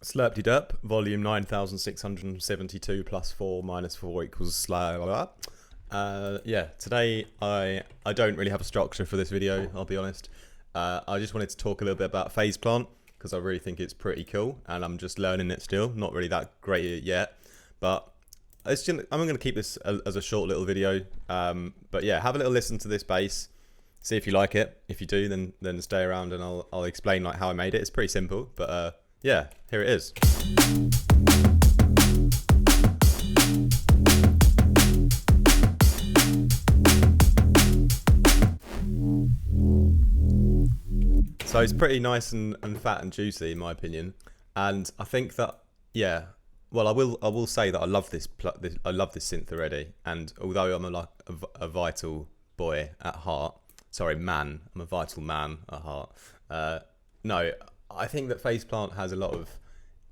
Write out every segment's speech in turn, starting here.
Slurpty Derp, volume 9672 plus 4 minus 4 equals slow. Yeah, today I don't really have a structure for this video, I'll be honest. I just wanted to talk a little bit about phase plant because I really think it's pretty cool and I'm just learning it still. Not really that great at it yet, but I'm going to keep this as a short little video. But yeah, have a little listen to this bass. See if you like it. If you do, then stay around and I'll explain like how I made it. It's pretty simple, but yeah, here it is. So it's pretty nice and fat and juicy in my opinion, and I think that well I will say that I love this synth already, and although I'm a vital boy at heart, I'm a vital man at heart. No, I think that phase plant has a lot of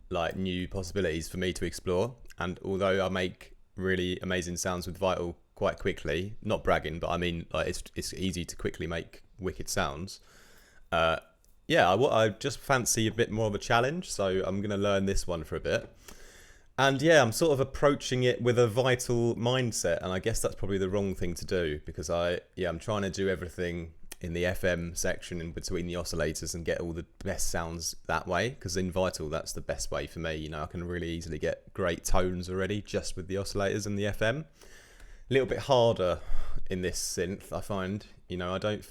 like new possibilities for me to explore, and although I make really amazing sounds with Vital quite quickly, not bragging, but I mean like it's easy to quickly make wicked sounds. I just fancy a bit more of a challenge, so I'm going to learn this one for a bit. And yeah, I'm sort of approaching it with a Vital mindset, and I guess that's probably the wrong thing to do because I'm trying to do everything in the FM section in between the oscillators and get all the best sounds that way, because in Vital that's the best way for me. You know, I can really easily get great tones already just with the oscillators and the FM. A little bit harder in this synth, I find. You know, I don't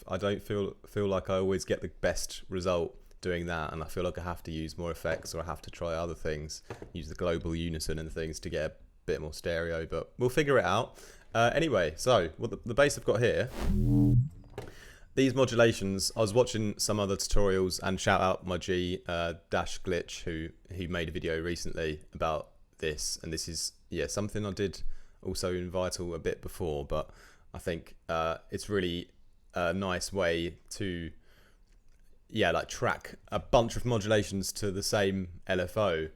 feel like I always get the best result doing that, and I feel like I have to use more effects, or I have to try other things, use the global unison and things to get a bit more stereo, but we'll figure it out. Anyway, so the bass I've got here, these modulations, I was watching some other tutorials, and shout out my G Dash Glitch who made a video recently about this, and this is something I did also in Vital a bit before, but I think it's really a nice way to like track a bunch of modulations to the same LFO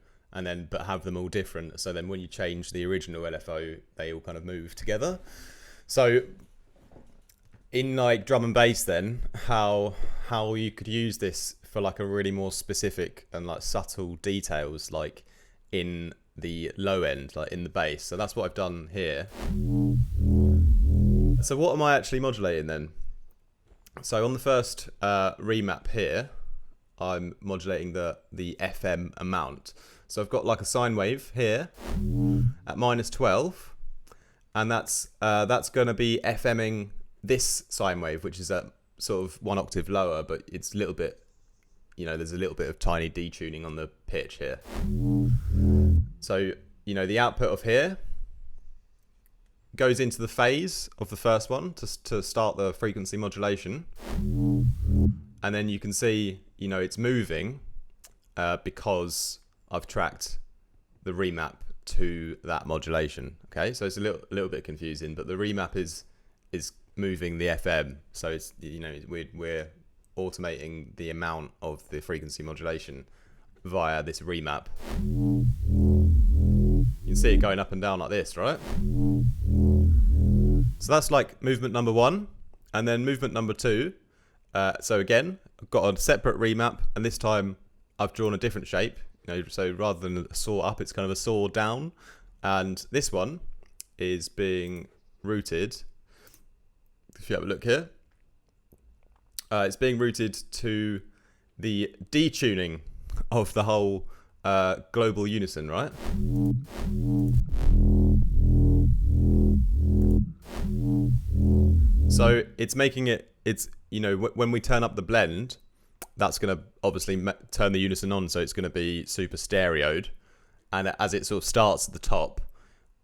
but have them all different, so then when you change the original LFO they all kind of move together. So in like drum and bass then, how you could use this for like a really more specific and like subtle details like in the low end, like in the bass. So that's what I've done here. So what am I actually modulating then? So on the first remap here, I'm modulating the FM amount. So I've got like a sine wave here at -12, and that's going to be FMing this sine wave, which is at sort of 1 octave lower, but it's a little bit, you know, there's a little bit of tiny detuning on the pitch here. So, you know, the output of here goes into the phase of the first one to start the frequency modulation. And then you can see, you know, it's moving because I've tracked the remap to that modulation. Okay, so it's a little bit confusing, but the remap is moving the FM. So it's, you know, we're automating the amount of the frequency modulation via this remap. You can see it going up and down like this, right? So that's like movement number 1, and then movement number 2. So again, I've got a separate remap, and this time I've drawn a different shape. You know, so rather than a saw up, it's kind of a saw down, and this one is being routed. If you have a look here, it's being routed to the detuning of the whole global unison, right? So it's making it's, you know, when we turn up the blend, that's going to obviously turn the unison on, so it's going to be super stereoed, and as it sort of starts at the top,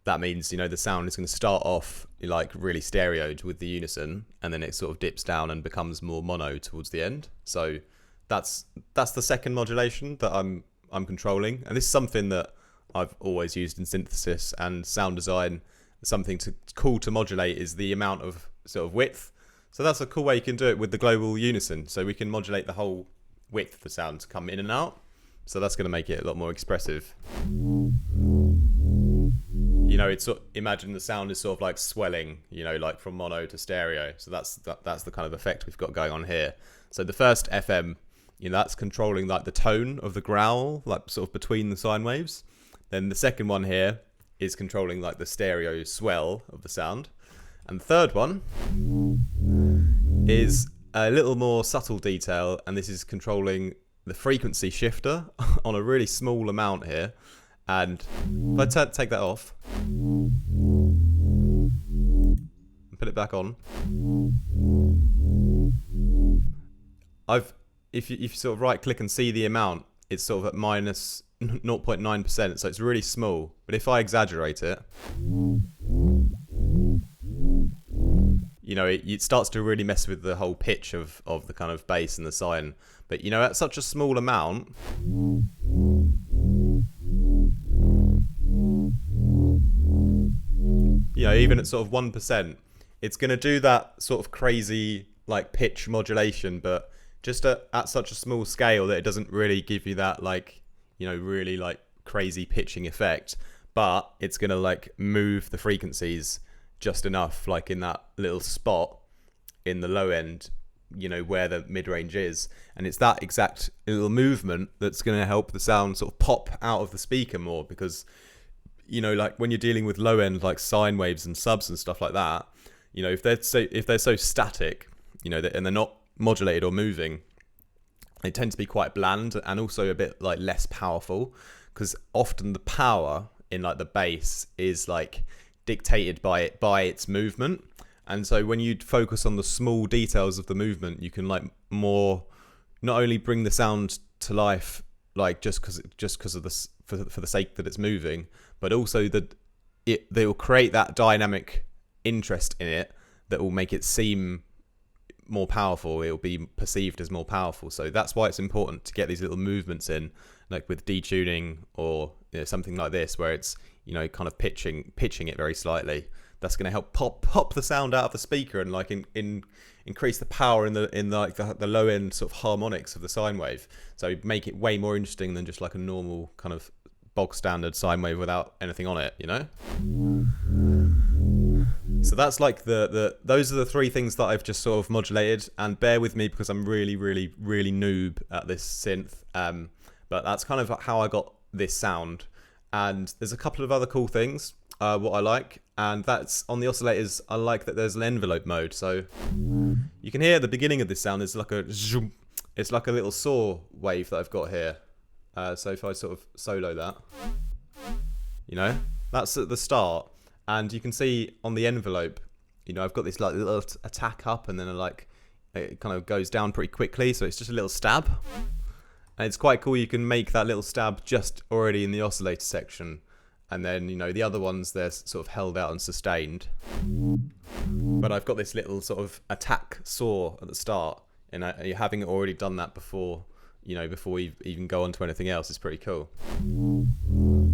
that means, you know, the sound is going to start off like really stereoed with the unison, and then it sort of dips down and becomes more mono towards the end. So that's the second modulation that I'm controlling, and this is something that I've always used in synthesis and sound design. Something cool to modulate is the amount of sort of width. So that's a cool way you can do it with the global unison. So we can modulate the whole width of the sound to come in and out. So that's going to make it a lot more expressive. You know, it's imagine the sound is sort of like swelling, you know, like from mono to stereo. So that's the kind of effect we've got going on here. So the first FM that's controlling like the tone of the growl, like sort of between the sine waves. Then the second one here is controlling like the stereo swell of the sound. And the third one is a little more subtle detail, and this is controlling the frequency shifter on a really small amount here. And if I take that off and put it back on, if you sort of right click and see the amount, it's sort of at minus 0.9%, so it's really small. But if I exaggerate it, it starts to really mess with the whole pitch of the kind of bass and the sine. But at such a small amount, even at sort of 1%, it's going to do that sort of crazy like pitch modulation, but just at such a small scale that it doesn't really give you that like, really like crazy pitching effect. But it's going to like move the frequencies just enough, like in that little spot in the low end, where the mid-range is. And it's that exact little movement that's going to help the sound sort of pop out of the speaker more, because like when you're dealing with low end like sine waves and subs and stuff like that, if they're so static, and they're not modulated or moving, they tend to be quite bland and also a bit like less powerful, because often the power in like the bass is like dictated by its movement. And so when you focus on the small details of the movement, you can like more not only bring the sound to life like just because of this for the sake that it's moving, but also that they will create that dynamic interest in it that will make it seem more powerful. It will be perceived as more powerful. So that's why it's important to get these little movements in, like with detuning or something like this, where it's kind of pitching it very slightly. That's going to help pop the sound out of the speaker and like increase the power in the low end sort of harmonics of the sine wave. So make it way more interesting than just like a normal kind of bog standard sine wave without anything on it. So that's like those are the three things that I've just sort of modulated. And bear with me because I'm really noob at this synth. But that's kind of how I got this sound. And there's a couple of other cool things what I like, and that's on the oscillators. I like that there's an envelope mode, so you can hear at the beginning of this sound it's like a little saw wave that I've got here. So if I sort of solo that, that's at the start, and you can see on the envelope, I've got this like little attack up, and then it kind of goes down pretty quickly, so it's just a little stab. And it's quite cool. You can make that little stab just already in the oscillator section. And then, the other ones, they're sort of held out and sustained. But I've got this little sort of attack saw at the start. And having already done that before, before we even go on to anything else is pretty cool.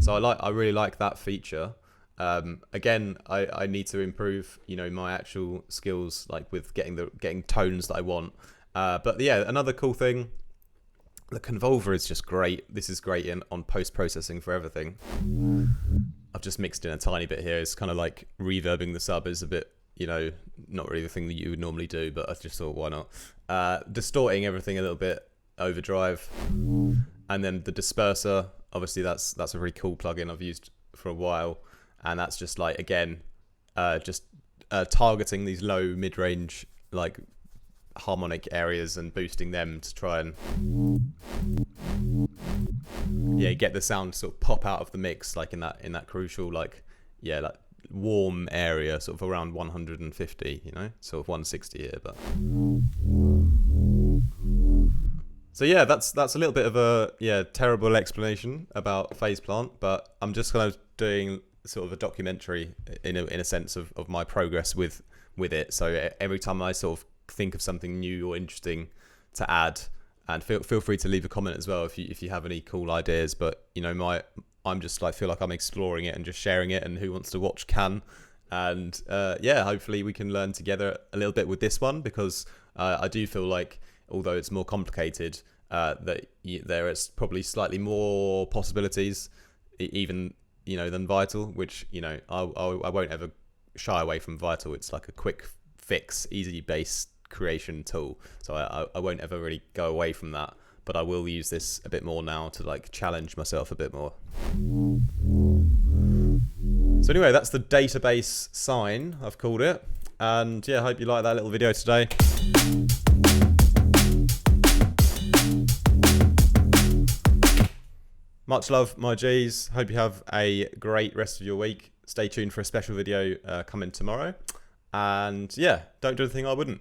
So I really like that feature. Again, I need to improve, my actual skills, like with getting tones that I want. But yeah, another cool thing, the convolver is just great. This is great on post-processing for everything. I've just mixed in a tiny bit here. It's kind of like reverbing the sub is a bit, not really the thing that you would normally do, but I just thought, why not? Distorting everything a little bit, overdrive. And then the disperser, obviously that's a really cool plugin I've used for a while. And that's just like, again, targeting these low mid-range, like harmonic areas and boosting them to try and get the sound to sort of pop out of the mix, like in that crucial like warm area, sort of around 150, sort of 160 here. But so yeah, that's a little bit of a terrible explanation about phase plant, but I'm just kind of doing sort of a documentary in a sense of my progress with it. So every time I sort of think of something new or interesting to add, and feel free to leave a comment as well if you have any cool ideas. But I'm just like feel like I'm exploring it and just sharing it, and who wants to watch can. And hopefully we can learn together a little bit with this one, because I do feel like, although it's more complicated, that there is probably slightly more possibilities even than Vital, which I won't ever shy away from Vital. It's like a quick fix, easy bass creation tool, so I won't ever really go away from that. but I will use this a bit more now to like challenge myself a bit more. So anyway, that's the database Sine, I've called it. And yeah, I hope you like that little video today. Much love, my G's. Hope you have a great rest of your week. Stay tuned for a special video coming tomorrow. And yeah, don't do the thing I wouldn't.